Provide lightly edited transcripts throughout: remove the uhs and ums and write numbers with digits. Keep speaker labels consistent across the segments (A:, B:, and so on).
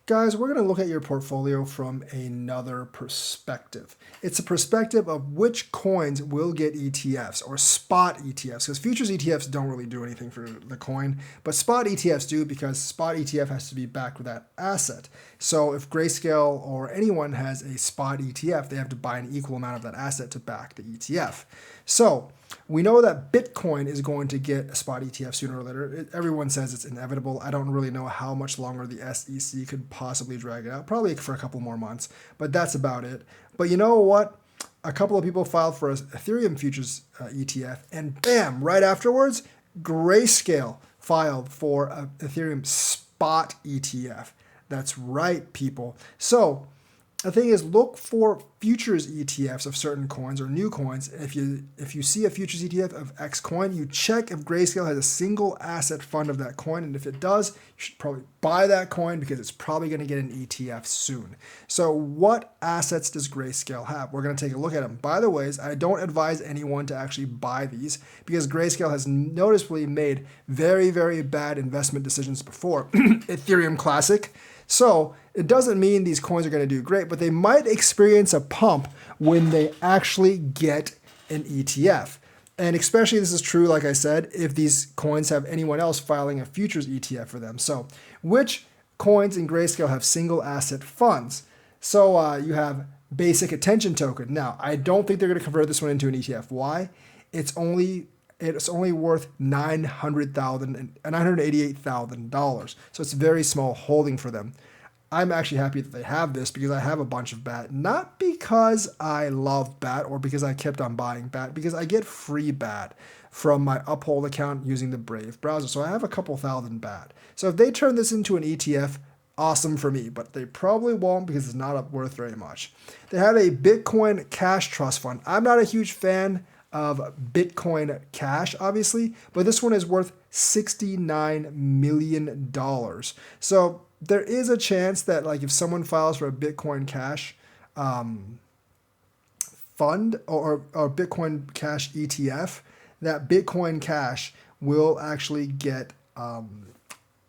A: Guys, we're going to look at your portfolio from another perspective. It's a perspective of which coins will get ETFs or spot ETFs, because futures ETFs don't really do anything for the coin, but spot ETFs do because spot ETF has to be backed with that asset. So if Grayscale or anyone has a spot ETF, they have to buy an equal amount of that asset to back the ETF. So we know that Bitcoin is going to get a spot ETF sooner or later. Everyone says it's inevitable. I don't really know how much longer the SEC could possibly drag it out. Probably for a couple more months, but that's about it. But you know what? A couple of people filed for an Ethereum futures ETF, and bam, right afterwards, Grayscale filed for an Ethereum spot ETF. That's right, people. So the thing is, look for futures ETFs of certain coins or new coins. If you see a futures ETF of X coin, you check if Grayscale has a single asset fund of that coin, and if it does, you should probably buy that coin because it's probably going to get an ETF soon. So what assets does Grayscale have? We're going to take a look at them. By the way, I don't advise anyone to actually buy these because Grayscale has noticeably made very, very bad investment decisions before. Ethereum Classic. So it doesn't mean these coins are going to do great, but they might experience a pump when they actually get an ETF. And especially this is true, like I said, if these coins have anyone else filing a futures ETF for them. So which coins in Grayscale have single asset funds? So you have basic attention token. Now, I don't think they're going to convert this one into an ETF. Why? It's only worth $988,000. So it's a very small holding for them. I'm actually happy that they have this because I have a bunch of BAT. Not because I love BAT or because I kept on buying BAT, because I get free BAT from my Uphold account using the Brave browser. So I have a couple thousand BAT. So if they turn this into an ETF, awesome for me, but they probably won't because it's not worth very much. They have a Bitcoin Cash Trust Fund. I'm not a huge fan of Bitcoin Cash, obviously, but this one is worth $69 million. So there is a chance that, like, if someone files for a Bitcoin Cash fund or Bitcoin Cash ETF, that Bitcoin Cash will actually get a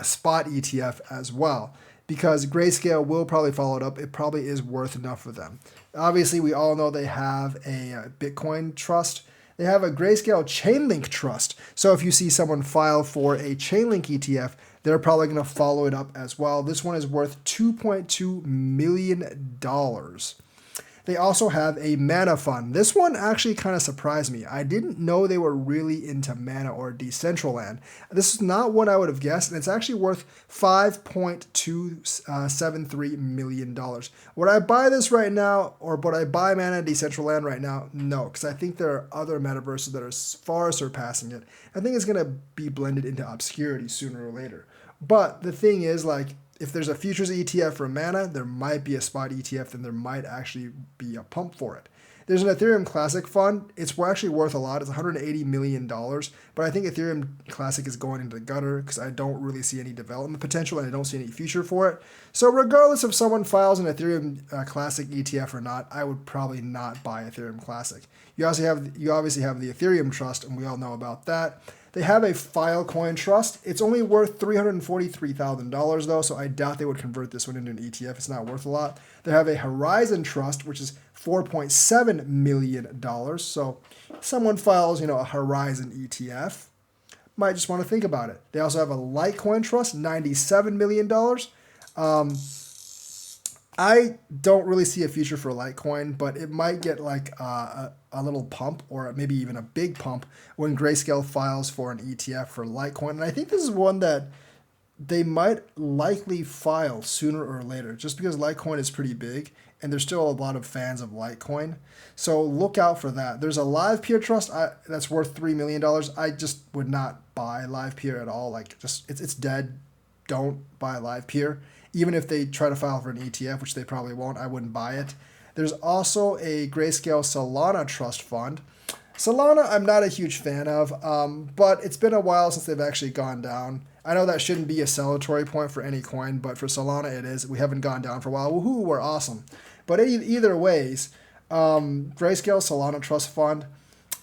A: spot ETF as well, because Grayscale will probably follow it up. It probably is worth enough for them. Obviously, we all know they have a Bitcoin trust. They have a Grayscale Chainlink trust. So if you see someone file for a Chainlink ETF, they're probably going to follow it up as well. This one is worth $2.2 million. They also have a mana fund. This one actually kind of surprised me. I didn't know they were really into mana or Decentraland. This is not what I would have guessed, and it's actually worth $5.273 million. Would I buy this right now, or would I buy mana Decentraland right now? No, because I think there are other metaverses that are far surpassing it. I think it's going to be blended into obscurity sooner or later. But the thing is, like, if there's a futures ETF for mana, there might be a spot ETF, and there might actually be a pump for it. There's an Ethereum Classic fund. It's actually worth a lot. It's $180 million, but I think Ethereum Classic is going into the gutter because I don't really see any development potential and I don't see any future for it. So regardless if someone files an Ethereum Classic ETF or not, I would probably not buy Ethereum Classic. You obviously have the Ethereum Trust, and we all know about that. They have a Filecoin Trust. It's only worth $343,000 though, so I doubt they would convert this one into an ETF. It's not worth a lot. They have a Horizon Trust, which is $4.7 million. So someone files, a Horizon ETF, might just want to think about it. They also have a Litecoin Trust, $97 million. I don't really see a future for Litecoin, but it might get like a little pump or maybe even a big pump when Grayscale files for an ETF for Litecoin. And I think this is one that they might likely file sooner or later, just because Litecoin is pretty big and there's still a lot of fans of Litecoin. So look out for that. There's a Live Peer Trust that's worth $3 million. I just would not buy Live Peer at all. Like, just it's dead. Don't buy Live Peer. Even if they try to file for an ETF, which they probably won't, I wouldn't buy it. There's also a Grayscale Solana Trust Fund. Solana, I'm not a huge fan of, but it's been a while since they've actually gone down. I know that shouldn't be a celebratory point for any coin, but for Solana it is. We haven't gone down for a while. Woohoo, we're awesome. But either ways, Grayscale Solana Trust Fund,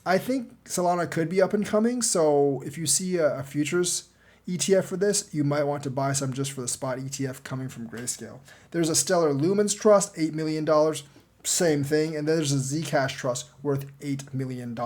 A: I think Solana could be up and coming. So if you see a futures ETF for this, you might want to buy some just for the spot ETF coming from Grayscale. There's a Stellar Lumens Trust, $8 million. Same thing. And then there's a Zcash Trust worth $8 million.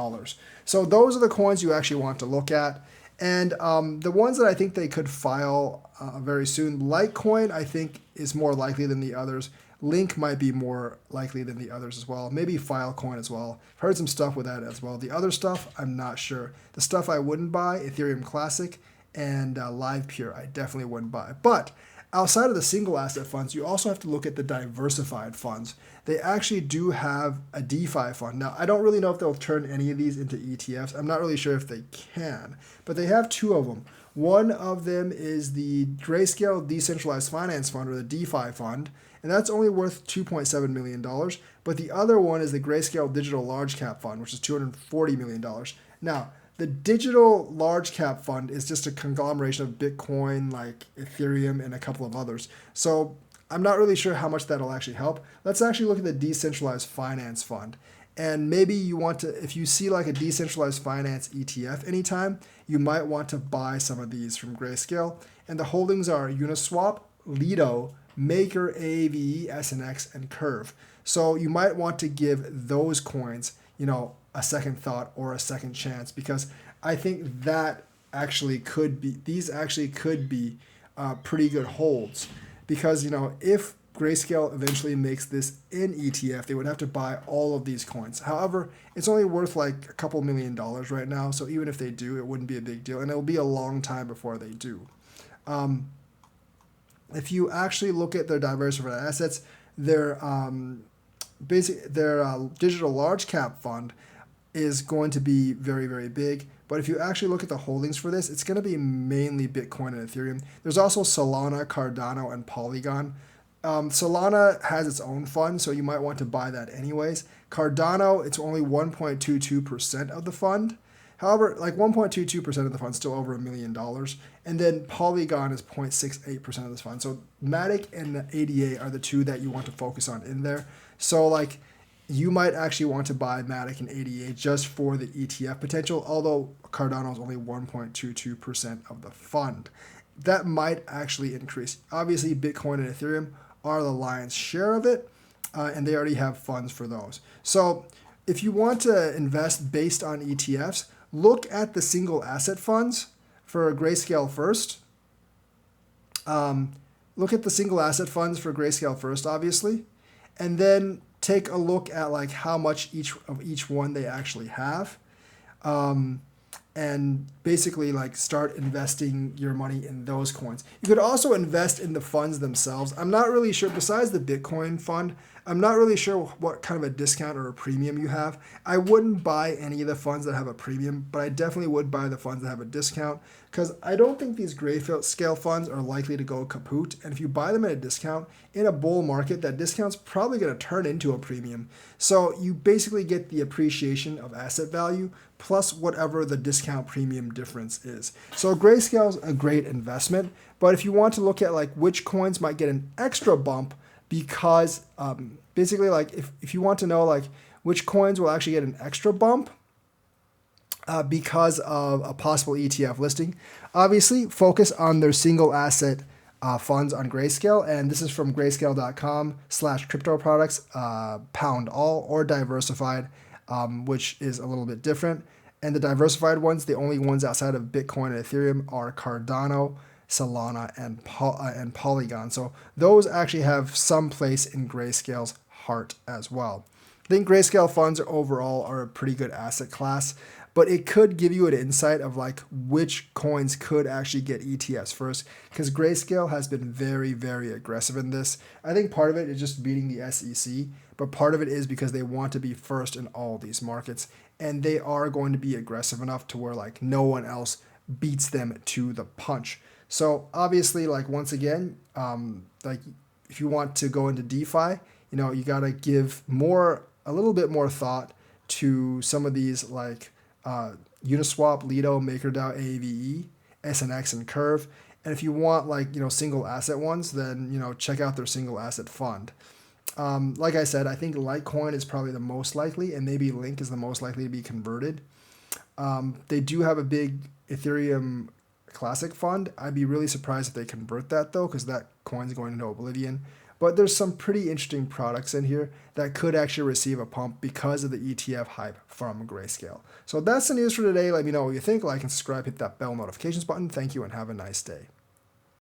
A: So those are the coins you actually want to look at. And the ones that I think they could file very soon, Litecoin, I think, is more likely than the others. Link might be more likely than the others as well. Maybe Filecoin as well. I've heard some stuff with that as well. The other stuff, I'm not sure. The stuff I wouldn't buy, Ethereum Classic and LivePure, I definitely wouldn't buy. But outside of the single asset funds, you also have to look at the diversified funds. They actually do have a DeFi fund. Now, I don't really know if they'll turn any of these into ETFs. I'm not really sure if they can, but they have two of them. One of them is the Grayscale Decentralized Finance Fund, or the DeFi fund, and that's only worth $2.7 million. But the other one is the Grayscale Digital Large Cap Fund, which is $240 million. Now, the Digital Large Cap Fund is just a conglomeration of Bitcoin, like Ethereum, and a couple of others. So I'm not really sure how much that'll actually help. Let's actually look at the Decentralized Finance Fund. And maybe you want to, if you see like a decentralized finance ETF anytime, you might want to buy some of these from Grayscale. And the holdings are Uniswap, Lido, Maker, AAVE, SNX, and Curve. So you might want to give those coins, a second thought or a second chance, because I think that actually could be, these actually could be pretty good holds. Because, if Grayscale eventually makes this an ETF, they would have to buy all of these coins. However, it's only worth like a couple $1 million right now. So even if they do, it wouldn't be a big deal. And it'll be a long time before they do. If you actually look at their diversified assets, their digital large cap fund is going to be very, very big. But if you actually look at the holdings for this, it's going to be mainly Bitcoin and Ethereum. There's also Solana, Cardano, and Polygon. Solana has its own fund, so you might want to buy that anyways. Cardano, it's only 1.22% of the fund. However, like 1.22% of the fund is still over $1 million. And then Polygon is 0.68% of this fund. So Matic and ADA are the two that you want to focus on in there. So like you might actually want to buy Matic and ADA just for the ETF potential, although Cardano is only 1.22% of the fund. That might actually increase. Obviously, Bitcoin and Ethereum are the lion's share of it, and they already have funds for those. So if you want to invest based on ETFs, look at the single asset funds for Grayscale first. Look at the single asset funds for Grayscale first, obviously, and then take a look at like how much each one they actually have. And basically like start investing your money in those coins. You could also invest in the funds themselves. I'm not really sure, besides the Bitcoin fund, I'm not really sure what kind of a discount or a premium you have. I wouldn't buy any of the funds that have a premium, but I definitely would buy the funds that have a discount, because I don't think these Grayscale funds are likely to go kaput. And if you buy them at a discount in a bull market, that discount's probably going to turn into a premium. So you basically get the appreciation of asset value plus whatever the discount premium difference is. So Grayscale's a great investment, but if you want to look at like which coins might get an extra bump, because basically like if you want to know like which coins will actually get an extra bump because of a possible ETF listing, obviously focus on their single asset funds on Grayscale. And this is from grayscale.com/crypto products, pound all, or diversified, which is a little bit different. And the diversified ones, the only ones outside of Bitcoin and Ethereum, are Cardano, Solana, and Polygon. So those actually have some place in Grayscale's heart as well. I think Grayscale funds overall are a pretty good asset class, but it could give you an insight of like which coins could actually get ETFs first, because Grayscale has been very, very aggressive in this. I think part of it is just beating the SEC, but part of it is because they want to be first in all these markets, and they are going to be aggressive enough to where like no one else beats them to the punch. So obviously, like once again, like if you want to go into DeFi, you got to give a little bit more thought to some of these like Uniswap, Lido, MakerDAO, AAVE, SNX, and Curve. And if you want like single asset ones, then check out their single asset fund. Like I said, I think Litecoin is probably the most likely, and maybe Link is the most likely to be converted. They do have a big Ethereum classic fund. I'd be really surprised if they convert that though, because that coin's going into oblivion. But there's some pretty interesting products in here that could actually receive a pump because of the ETF hype from Grayscale. So that's the news for today. Let me know what you think. Like and subscribe, hit that bell notifications button. Thank you and have a nice day.